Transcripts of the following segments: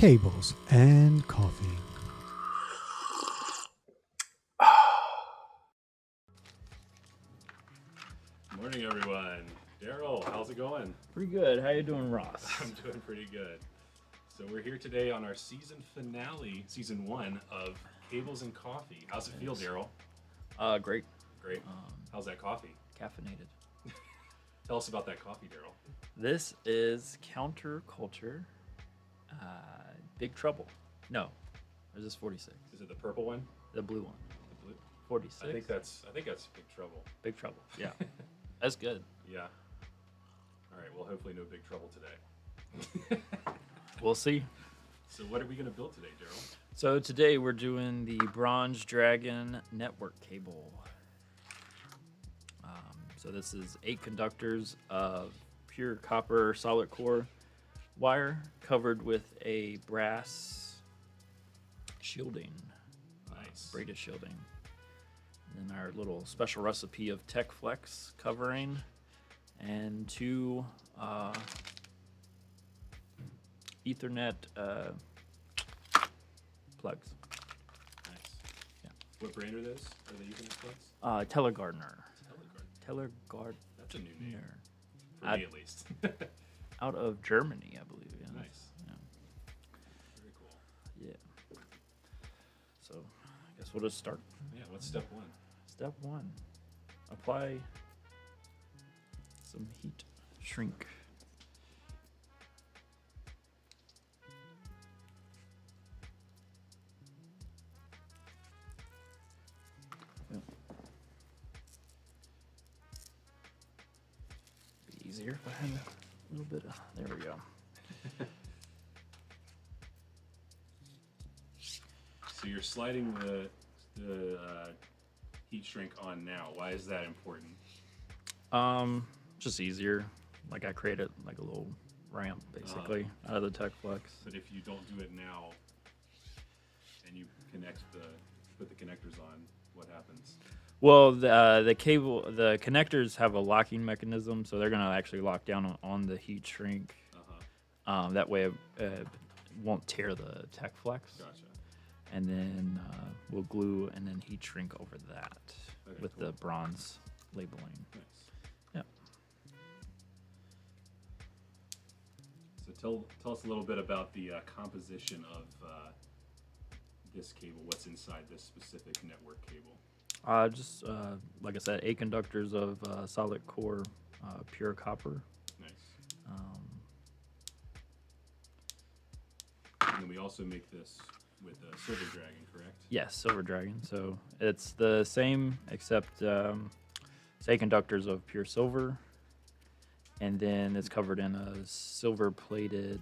cables, and coffee. Morning, everyone. Daryl, how's it going? Pretty good. How you doing, Ross? I'm doing pretty good. So we're here today on our season finale, season 1 of Cables and Coffee. How's it feel, Daryl? Great. Great. How's that coffee? Caffeinated. Tell us about that coffee, Daryl. This is Counterculture. Big Trouble. No. Or is this 46? Is it the purple one? The blue one. The blue? 46. I think that's Big Trouble. Big Trouble. Yeah. That's good. Yeah. All right. Well, hopefully no big trouble today. We'll see. So what are we going to build today, Daryl? So today we're doing the Bronze Dragon network cable. So this is 8 conductors of pure copper solid core wire covered with a brass shielding, Nice. braided shielding. And then our little special recipe of Tech Flex covering and 2 Ethernet plugs. Nice. Yeah. What brand are those? Are they Ethernet plugs? Telegardner. Telegard. That's a new name. For Out- me, at least. Out of Germany, I believe. Yeah. Nice. Yeah. Very cool. Yeah. So, I guess we'll just start. Yeah. What's step 1? Step 1. Apply some heat shrink. Yep. Be easier if I had a little bit of, there we go. So you're sliding the heat shrink on now. Why is that important? Just easier. Like I created like a little ramp basically out of the Tech Flex. But if you don't do it now, and you put the connectors on, what happens? Well, the cable, the connectors have a locking mechanism, so they're gonna actually lock down on the heat shrink. That way it won't tear the Tech Flex. Gotcha. And then we'll glue and then heat shrink over that with cool. the bronze labeling. Nice. Yep. So tell us a little bit about the composition of this cable. What's inside this specific network cable? Just like I said, 8 conductors of solid core pure copper. Nice. And then we also make this with a Silver Dragon, correct? Yes, Silver Dragon. So it's the same except it's 8 conductors of pure silver, and then it's covered in a silver-plated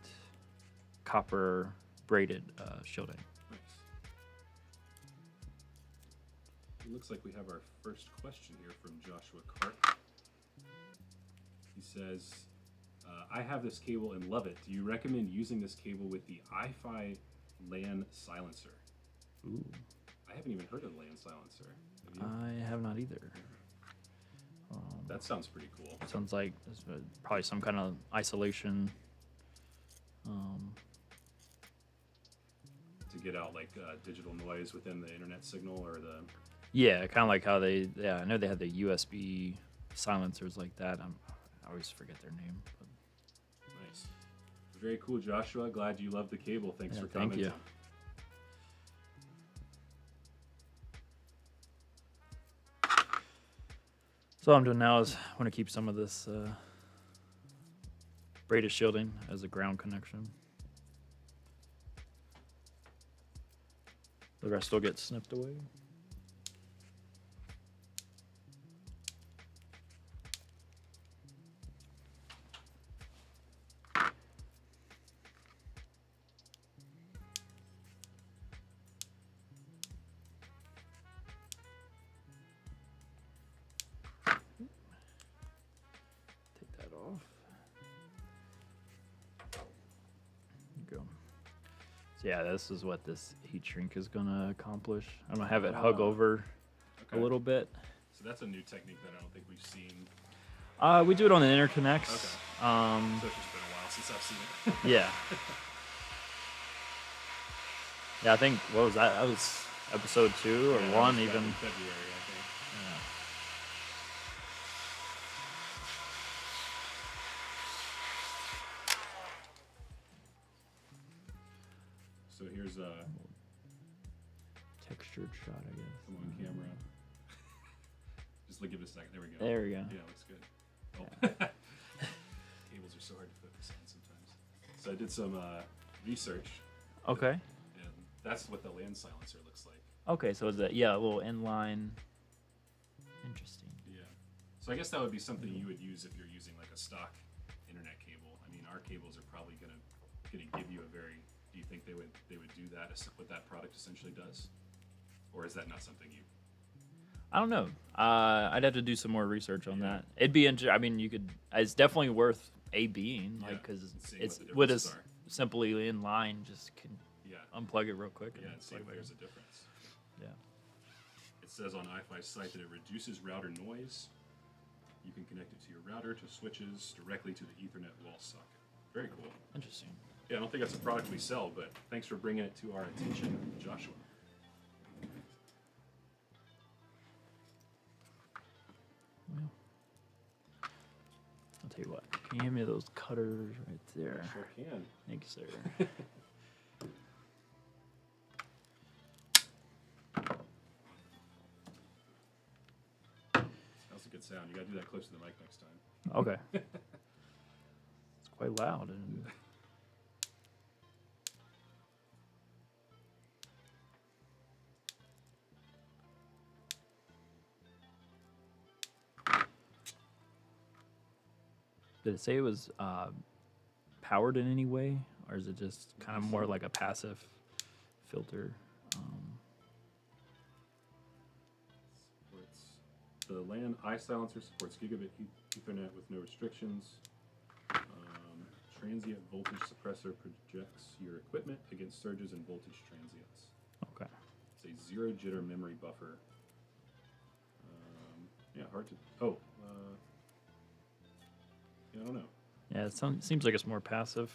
copper braided shielding. Nice. It looks like we have our first question here from Joshua Cart. He says, I have this cable and love it. Do you recommend using this cable with the iFi LAN silencer? Ooh. I haven't even heard of LAN silencer. Have you? I have not either. That sounds pretty cool. Sounds like it's probably some kind of isolation. To get out like digital noise within the internet signal or the... Yeah, kind of like how they, I know they have the USB silencers like that. I always forget their name. But. Nice. Very cool, Joshua. Glad you love the cable. Thanks Yeah, for thank commenting. you. So what I'm doing now is I want to keep some of this braided shielding as a ground connection. The rest will get snipped away. Take that off. There you go. So yeah, this is what this heat shrink is gonna accomplish. I'm gonna have it hug over a little bit. So that's a new technique that I don't think we've seen. We do it on the interconnects. So it's just been a while since I've seen it. Yeah. Yeah, I think what was that? That was episode 2 or Yeah, that 1 was back even. in February, I think. Yeah. So here's Textured shot, I guess. come on camera. Just give it a second. There we go. There we go. Yeah, looks good. Oh. Cables are so hard to focus on sometimes. So I did some research. Okay. And that's what the land silencer looks like. Okay, so is that a little inline? Interesting. Yeah. So I guess that would be something you would use if you're using like a stock internet cable. I mean, our cables are probably gonna give you a very. Do you think they would do that? What that product essentially does, or is that not something you? I don't know. I'd have to do some more research on Yeah. that. It'd be interesting. I mean, you could. It's definitely worth A/Bing, like, Yeah, because and seeing it's what the with differences us are. simply in line. Just can Yeah. unplug it real quick. Yeah, and see if plug it there's a in. difference. Yeah. It says on iFi's site that it reduces router noise. You can connect it to your router, to switches, directly to the Ethernet wall socket. Very cool. Interesting. Yeah, I don't think that's a product we sell, but thanks for bringing it to our attention, Joshua. Well, I'll tell you what. Can you hand me those cutters right there? Sure can. Thank you, sir. That's a good sound. You gotta do that close to the mic next time. Okay. It's quite loud. And did it say it was powered in any way, or is it just kind of more like a passive filter? Supports the LAN iSilencer supports gigabit Ethernet with no restrictions. Transient voltage suppressor projects your equipment against surges and voltage transients. Okay. It's a zero jitter memory buffer. Yeah, hard to. Oh, yeah, I don't know. Yeah, it seems like it's more passive,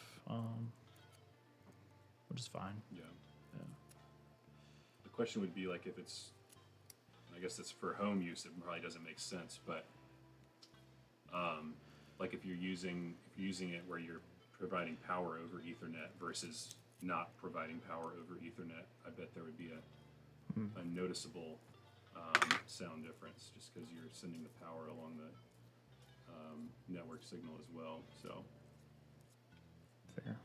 which is fine. Yeah. Yeah. The question would be like if it's. I guess it's for home use. It probably doesn't make sense, but like if you're using it where you're providing power over Ethernet versus not providing power over Ethernet, I bet there would be a noticeable sound difference just because you're sending the power along the network signal as well. So Fair.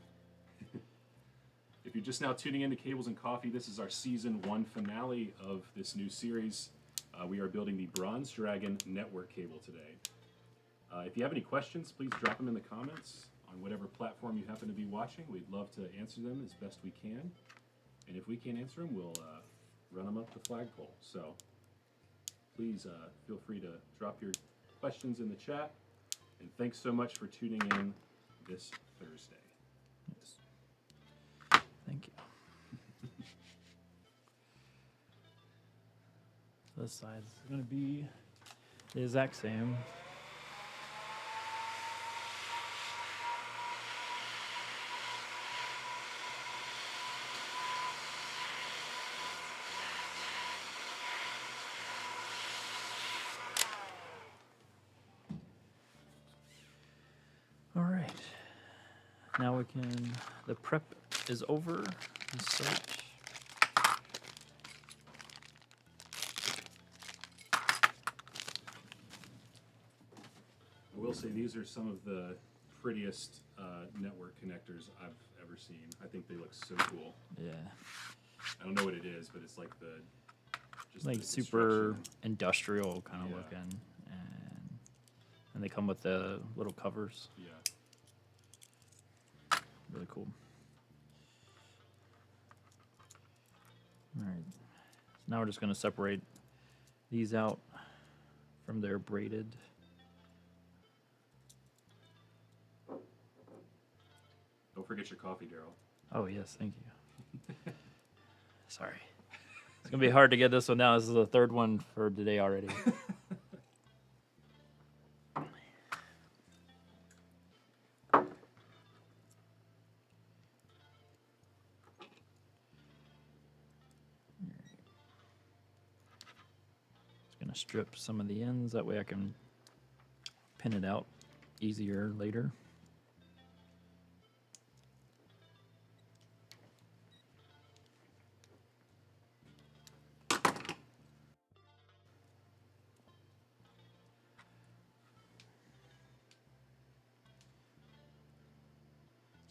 if you're just now tuning into Cables and Coffee, this is our season 1 finale of this new series. We are building the Bronze Dragon network cable today. If you have any questions, please drop them in the comments on whatever platform you happen to be watching. We'd love to answer them as best we can. And if we can't answer them, we'll run them up the flagpole. So please feel free to drop your questions in the chat. And thanks so much for tuning in this Thursday. Yes. Thank you. This side's going to be the exact same. All right. Now we can, the prep is over and such. I will say these are some of the prettiest network connectors I've ever seen. I think they look so cool. Yeah. I don't know what it is, but it's like the just Like the super construction. industrial kind of Yeah. looking. And they come with the little covers. Yeah. Really cool. All right. So now we're just going to separate these out from their braided. Don't forget your coffee, Daryl. Oh, yes. Thank you. Sorry. It's going to be hard to get this one down. This is the third one for today already. strip some of the ends. That way I can pin it out easier later.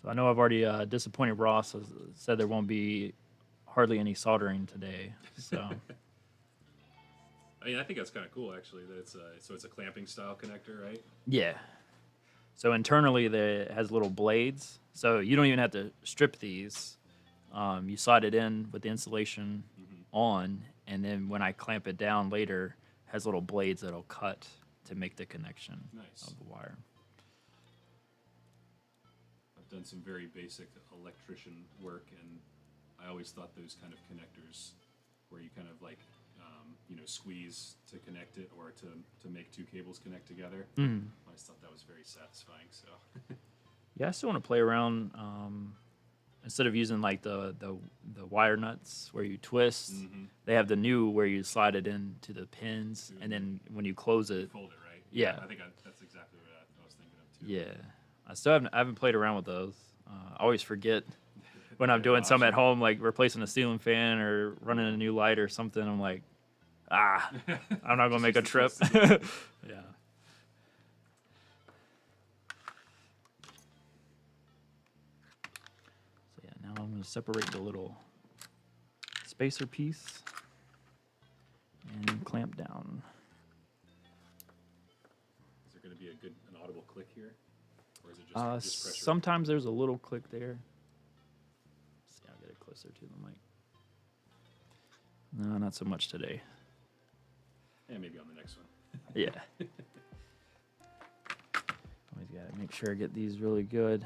So I know I've already disappointed Ross. Said there won't be hardly any soldering today. So I mean, I think that's kind of cool, actually. That it's a clamping style connector, right? yeah. So internally, it has little blades. So you don't even have to strip these. You slide it in with the insulation on, and then when I clamp it down later, it has little blades that'll cut to make the connection Nice. of the wire. I've done some very basic electrician work, and I always thought those kind of connectors, where you kind of like, squeeze to connect it or to make two cables connect together. I always thought that was very satisfying. So, Yeah, I still want to play around. Instead of using like the wire nuts where you twist, they have the new where you slide it into the pins, and then when you close it, fold it right. Yeah. I think that's exactly what I was thinking of too. yeah. I haven't played around with those. I always forget when I'm doing some at home, like replacing a ceiling fan or running a new light or something. I'm like, I'm not gonna make a trip. Yeah. So yeah, now I'm gonna separate the little spacer piece and clamp down. Is there going to be an audible click here, or is it just pressure? Sometimes there's a little click there. See, I'll get it closer to the mic. No, not so much today. Yeah, maybe on the next one. Yeah. Always got to make sure I get these really good.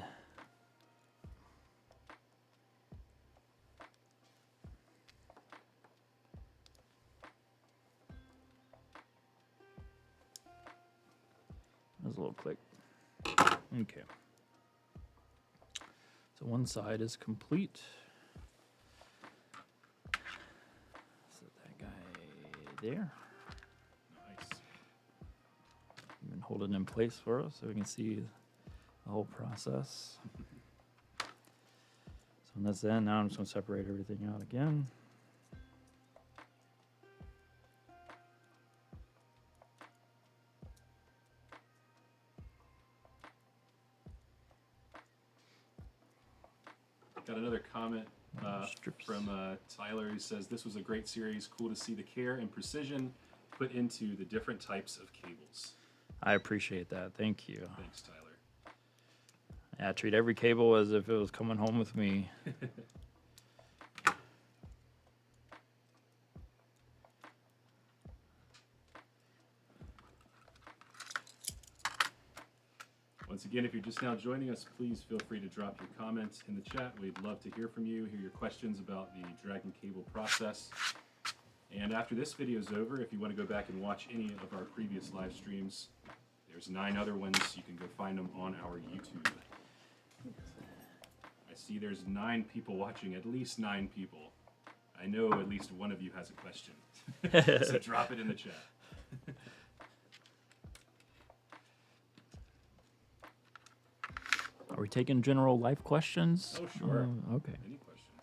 There's a little click. Okay. So one side is complete. Set that guy there. Nice. Even hold it in place for us so we can see the whole process. So when that's in, now I'm just going to separate everything out again. Got another comment Strips. from Tyler, who says, "This was a great series. Cool to see the care and precision put into the different types of cables." I appreciate that. Thank you. Thanks, Tyler. Yeah, I treat every cable as if it was coming home with me. Once again, if you're just now joining us, please feel free to drop your comments in the chat. We'd love to hear from you, hear your questions about the Dragon Cable process. And after this video is over, if you want to go back and watch any of our previous live streams, there's 9 other ones. You can go find them on our YouTube. I see there's 9 people watching, at least 9 people. I know at least one of you has a question. So drop it in the chat. Are we taking general life questions? Oh, sure. Okay. Any questions?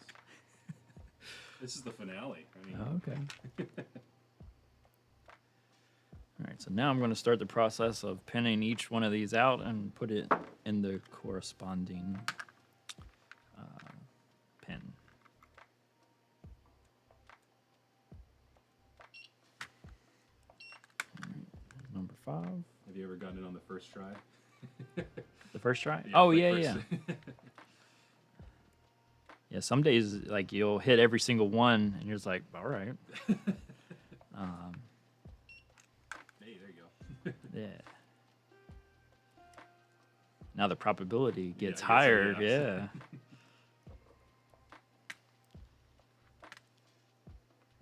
This is the finale. I mean, Okay. All right, so now I'm going to start the process of pinning each one of these out and put it in the corresponding pin. All right, number 5. have you ever gotten it on the first try? The first try? Yeah, Oh, like yeah. Yeah, some days, like, you'll hit every single one, and you're just like, all right. Hey, there you go. Yeah. Now the probability gets Yeah, higher. yeah. Yeah.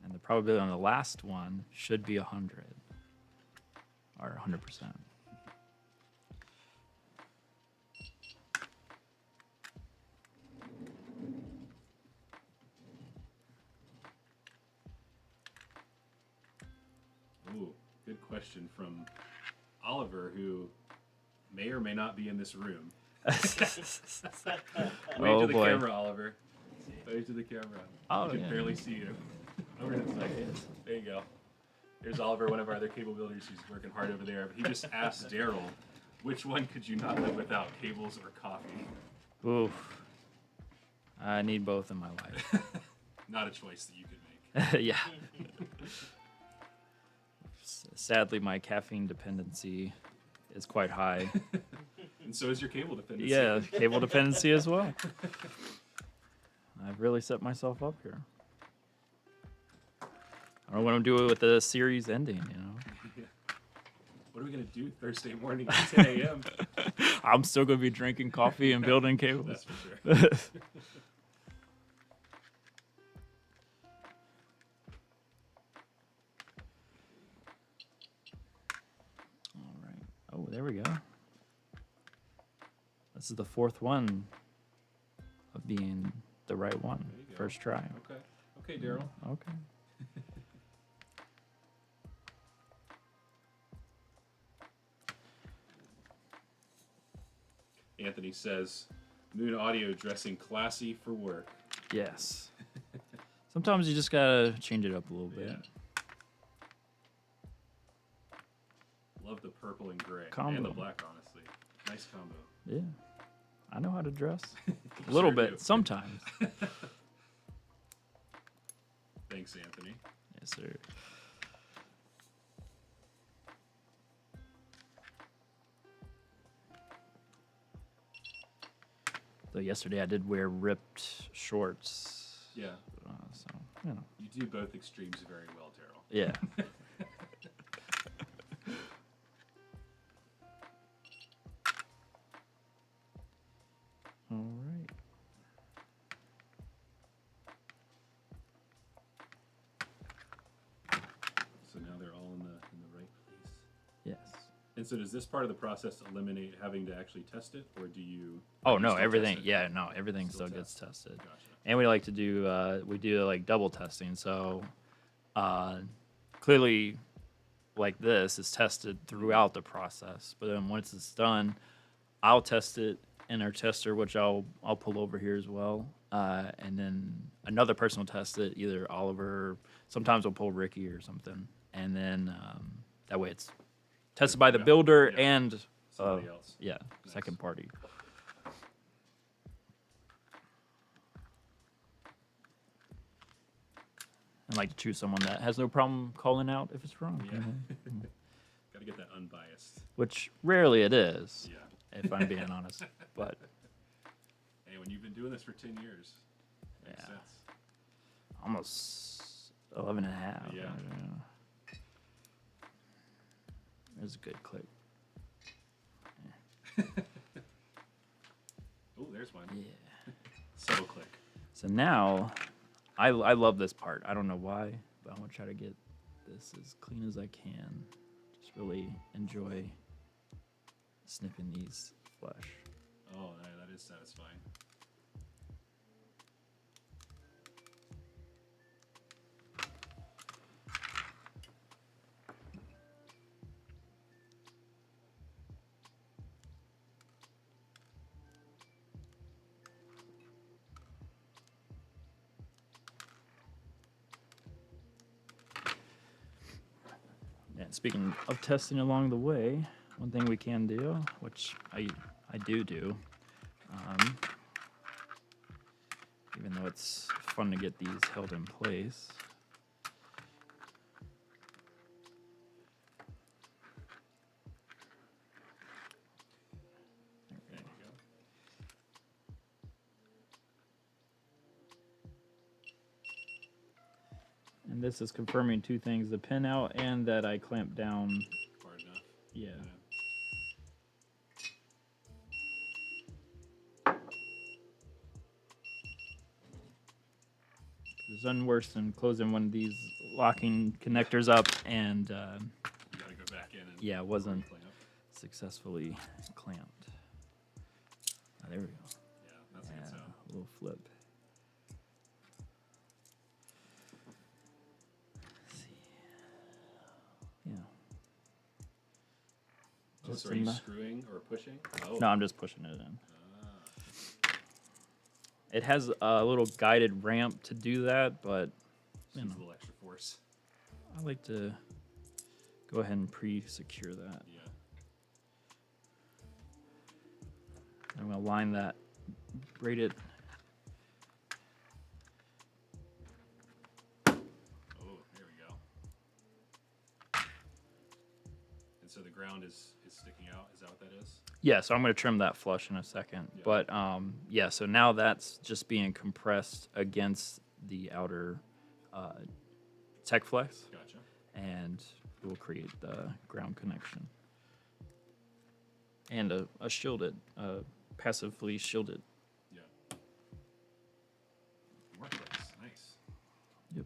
And the probability on the last one should be 100 or 100%. Ooh, Good question from Oliver, who may or may not be in this room. Wave Oh, to the boy. camera, Oliver. Wave to the camera. Oh, I can yeah. barely see you. Over to the side. There you go. There's Oliver, one of our other cable builders. He's working hard over there. But he just asked Daryl, which one could you not live without, cables or coffee? Oof. I need both in my life. Not a choice that you could make. Yeah. Sadly, my caffeine dependency is quite high. And so is your cable dependency. Yeah, cable dependency as well. I've really set myself up here. I don't know what I'm doing with the series ending, you know. What are we going to do Thursday morning at 10 a.m.? I'm still going to be drinking coffee and building cables. That's for sure. All right. Oh, there we go. This is the fourth one of being the right one. There you go. First try. Okay. Okay, Daryl. Okay. Anthony says, Moon Audio dressing classy for work. Yes. Sometimes you just gotta change it up a little bit. Yeah. Love the purple and gray. Combo. And the black, honestly. Nice combo. Yeah. I know how to dress. You A little sure bit, do. sometimes. Thanks, Anthony. Yes, sir. So yesterday I did wear ripped shorts. Yeah. So, you know. You do both extremes very well, Daryl. Yeah. All right. So now they're all in the right place. Yes. And so does this part of the process eliminate having to actually test it, or do you? Oh you no, still everything. test it? Yeah, no, everything Still still gets test. tested. Gotcha. And we like to do we do like double testing. So clearly, like this is tested throughout the process. But then once it's done, I'll test it in our tester, which I'll pull over here as well. And then another person will test it, either Oliver. Sometimes we'll pull Ricky or something. And then that way it's tested by the Yeah. builder Yeah. and Somebody else. yeah, Nice. second party. I like to choose someone that has no problem calling out if it's wrong. Yeah. you know? Got to get that unbiased. Which rarely it is, Yeah. if I'm being honest. But Hey, when you've been doing this for 10 years, makes Yeah. sense. almost 11 and a half. Yeah. There's a good click. Oh, there's one. Yeah. Subtle click. So now, I love this part. I don't know why, but I'm going to try to get this as clean as I can. Just really enjoy snipping these flesh. Oh, that is satisfying. And speaking of testing along the way, one thing we can do, which I do, even though it's fun to get these held in place. There you go. And this is confirming two things, the pin out and that I clamped down. Far enough. Yeah. There's nothing worse than closing one of these locking connectors up and You got to go back in and yeah, it wasn't clean up. successfully clamped. Ah, there we go. Yeah, that's a Yeah, good sound. a little flip. Let's see. Yeah. Oh, Just so are in you the- screwing or pushing? Oh. No, I'm just pushing it in. Ah, It has a little guided ramp to do that, but just you needs know. a little extra force. I like to go ahead and pre-secure that. Yeah. I'm gonna line that braided. Oh, there we go. And so the ground is sticking out. Is that what that is? Yeah, so I'm gonna trim that flush in a second. Yeah. But yeah, so now that's just being compressed against the outer tech flex, Gotcha. and it will create the ground connection. And a shielded, passively shielded. Yeah. Worthless. Nice. Yep.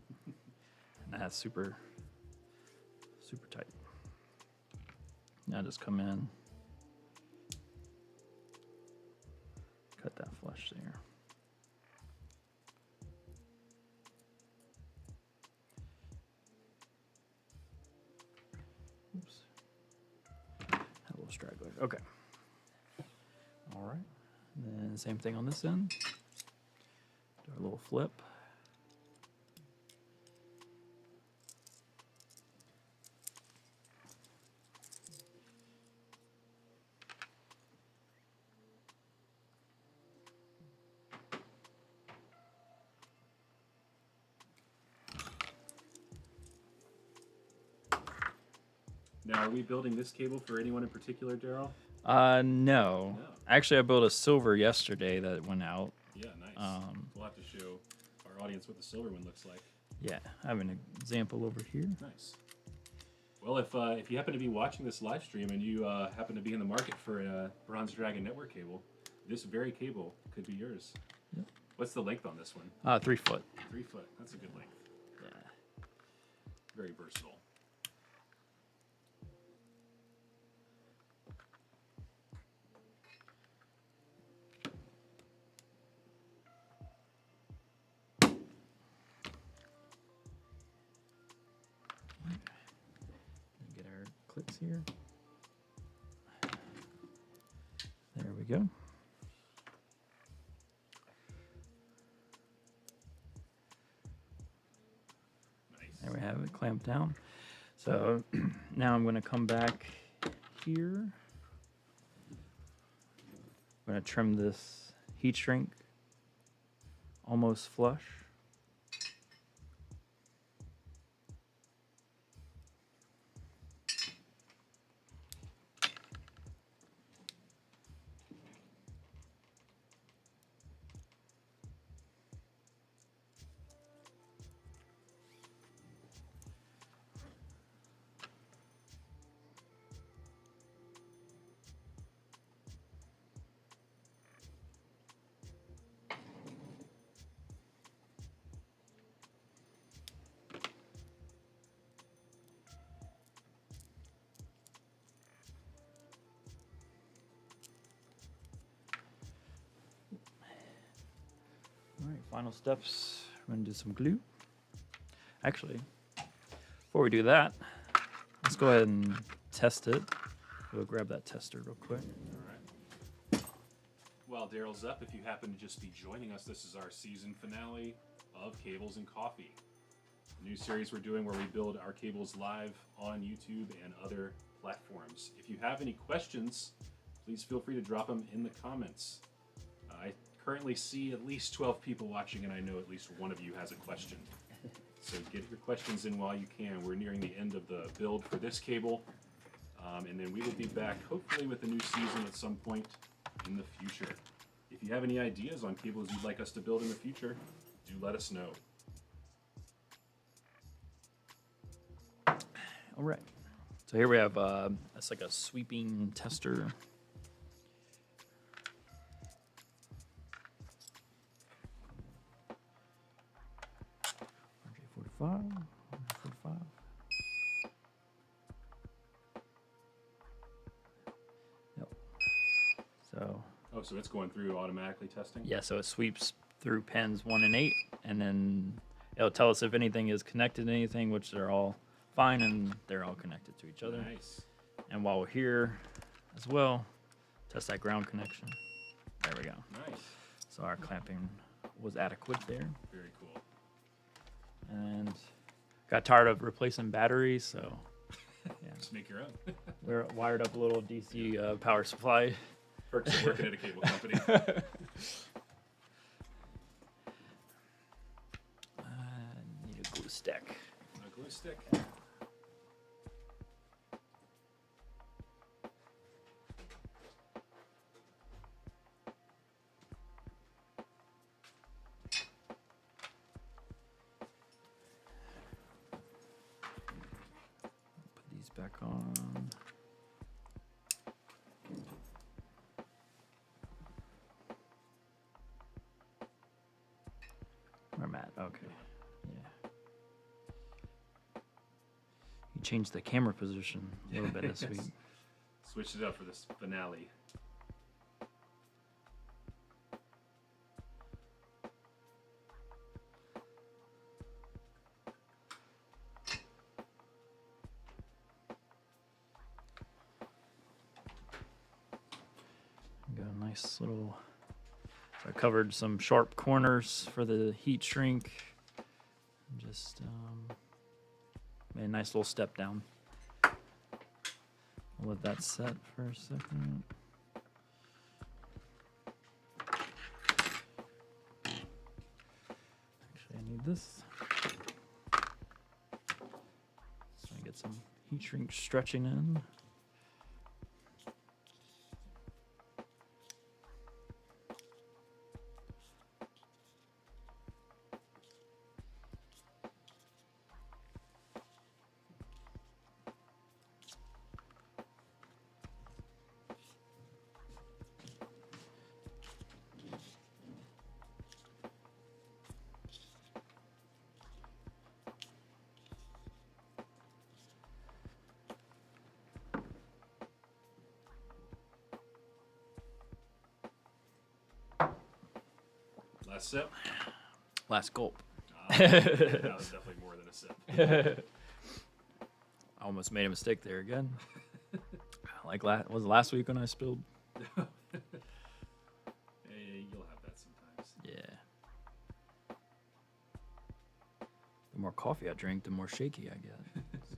And that's super tight. Now just come in, cut that flush there. Oops. Had a little straggler. Okay. All right. And then same thing on this end. Do a little flip. Now, are we building this cable for anyone in particular, Daryl? No. No. Actually, I built a silver yesterday that went out. Yeah, nice. We'll have to show our audience what the silver one looks like. Yeah, I have an example over here. Nice. Well, if you happen to be watching this live stream and you happen to be in the market for a Bronze Dragon network cable, this very cable could be yours. Yep. What's the length on this one? 3 foot. 3 foot. That's a good length. Yeah. Very versatile. Get our clicks here. There we go. Nice. There we have it clamped down. So now I'm going to come back here. I'm going to trim this heat shrink almost flush. All right, final steps. We're gonna do some glue. Actually, before we do that, let's go ahead and test it. We'll grab that tester real quick. All right. While Daryl's up, if you happen to just be joining us, this is our season finale of Cables and Coffee, a new series we're doing where we build our cables live on YouTube and other platforms. If you have any questions, please feel free to drop them in the comments. I currently see at least 12 people watching, and I know at least one of you has a question. So get your questions in while you can. We're nearing the end of the build for this cable, and then we will be back hopefully with a new season at some point in the future. If you have any ideas on cables you'd like us to build in the future, do let us know. All right. So here we have it's like a sweeping tester. RJ45, RJ45. Yep. So Oh, so it's going through automatically testing? yeah, so it sweeps through pins 1 and 8, and then it'll tell us if anything is connected to anything, which they're all fine and they're all connected to each other. Nice. And while we're here, as well. Test that ground connection. There we go. Nice. So our clamping was adequate there. Very cool. And got tired of replacing batteries, so yeah, Just make your own. we're wired up a little DC power supply. Perks of working at a cable company. Need a glue stick. A glue stick. Put these back on. Where I'm at, okay. Yeah. You changed the camera position a little bit this Yes. week. Switched it up for this finale. Got a nice little. So I covered some sharp corners for the heat shrink. Just made a nice little step down. I'll let that set for a second. Actually, I need this. So I get some heat shrink stretching in. Last sip. Last gulp. That was definitely more than a sip. I almost made a mistake there again. Like was it last week when I spilled? Hey, you'll have that sometimes. Yeah. The more coffee I drink, the more shaky I get. So.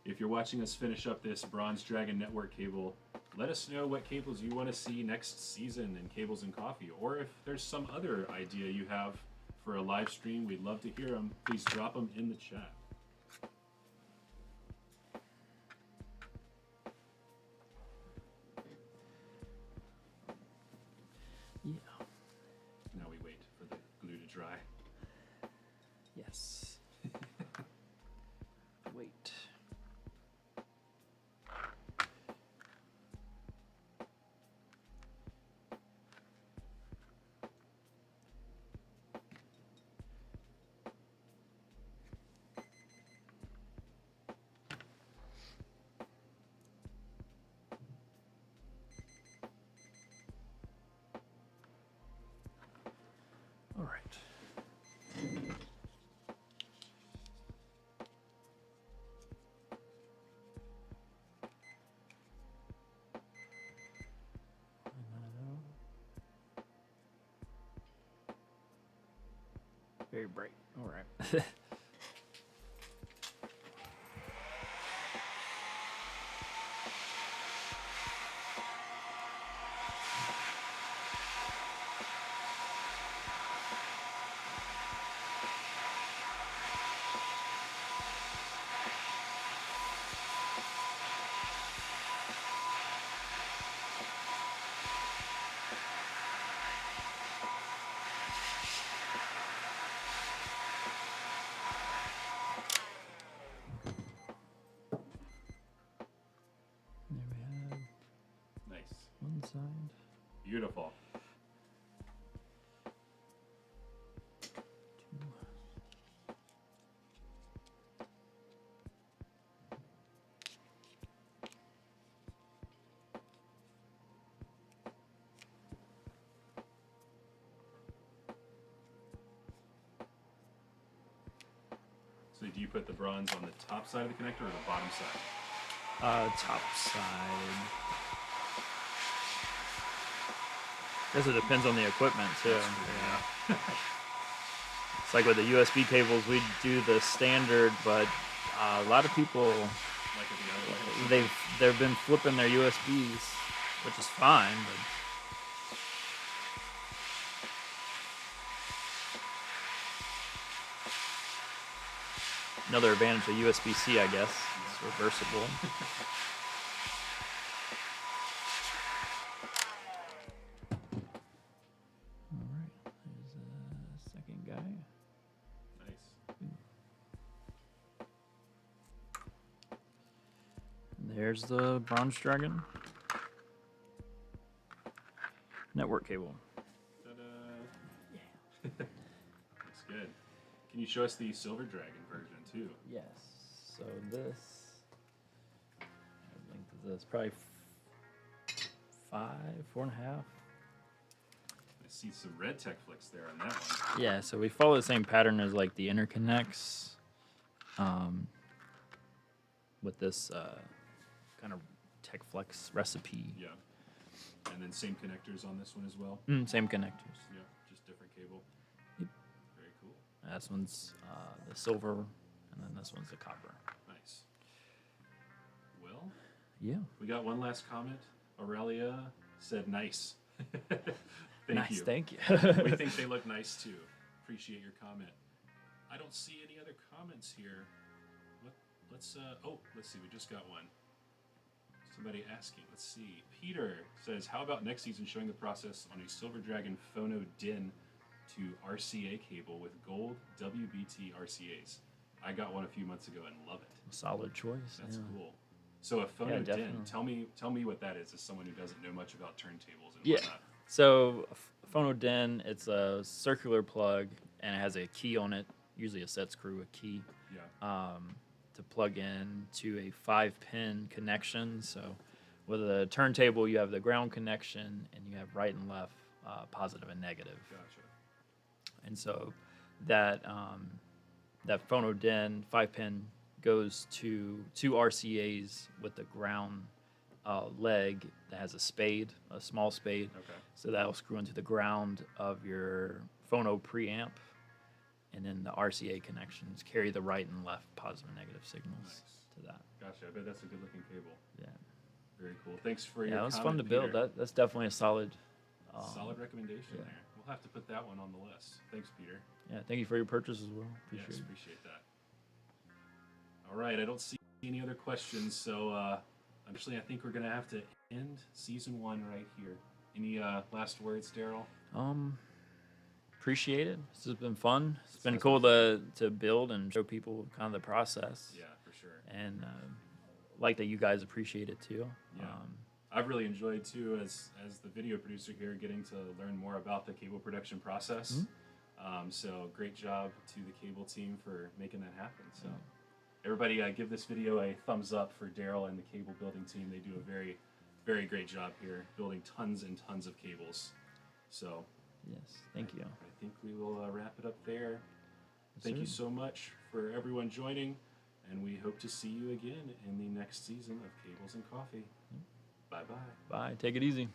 If you're watching us finish up this Bronze Dragon Network cable, let us know what cables you want to see next season in Cables and Coffee, or if there's some other idea you have for a live stream, we'd love to hear them. Please drop them in the chat. Yeah. Now we wait for the glue to dry. Yes. Wait. All right. Very bright. All right. There we have Nice. one side. Beautiful. Usually, do you put the bronze on the top side of the connector or the bottom side? Top side. Guess it depends on the equipment too. That's true, Yeah. It's like with the USB cables, we do the standard, but a lot of people Like it the other way? they've been flipping their USBs, which is fine, but another advantage of USB-C, I guess, it's reversible. All right, there's a second guy. Nice. And there's the Bronze Dragon network cable. Ta-da. Looks good. Can you show us the Silver Dragon version too? Yes. So this, what length is this? Probably 4.5. I see some red tech flicks there on that one. Yeah. So we follow the same pattern as like the interconnects, with this kind of Tech Flex recipe. Yeah. And then same connectors on this one as well. Same connectors. Yeah, just different cable. Yep. Very cool. This one's the silver, and then this one's the copper. Nice. Well, Yeah. we got one last comment. Aurelia said nice. Nice. You. Thank you. We think they look nice too. Appreciate your comment. I don't see any other comments here. Let's see. We just got one. Somebody asking. Let's see. Peter says, "How about next season showing the process on a Silver Dragon Phono DIN to RCA cable with gold WBT RCAs? I got one a few months ago and love it. Solid choice. That's yeah. cool. So a Phono Yeah, DIN. definitely. Tell me what that is. As someone who doesn't know much about turntables and Yeah. whatnot. So Phono DIN, it's a circular plug, and it has a key on it, usually a set screw, a key, Yeah. to plug in to a 5-pin connection. So with a turntable, you have the ground connection, and you have right and left, positive and negative. Gotcha. And so that that Phono DIN 5-pin goes to two RCAs with the ground leg that has a spade, a small spade. Okay. So that'll screw into the ground of your phono preamp, and then the RCA connections carry the right and left positive and negative signals Nice. to that. Gotcha. I bet that's a good looking cable. Yeah, Very cool. Thanks for your yeah, it was fun comment, to build. Peter. That's definitely a solid. Solid recommendation yeah. there. We'll have to put that one on the list. Thanks, Peter. Yeah, thank you for your purchase as well. Appreciate Yes, it. appreciate that. All right, I don't see any other questions, so actually, I think we're gonna have to end season 1 right here. Any last words, Daryl? Appreciate it. This has been fun. It's been Sounds cool to build and show people kind of the process. Yeah, for sure. And like that you guys appreciate it too. Yeah. I've really enjoyed too, as the video producer here, getting to learn more about the cable production process. So great job to the cable team for making that happen. So everybody, give this video a thumbs up for Daryl and the cable building team. They do a very, very great job here, building tons and tons of cables. So Yes, thank you. I think we will wrap it up there. Yes, Thank you sir. so much for everyone joining, and we hope to see you again in the next season of Cables and Coffee. Bye-bye. Bye. Take it easy.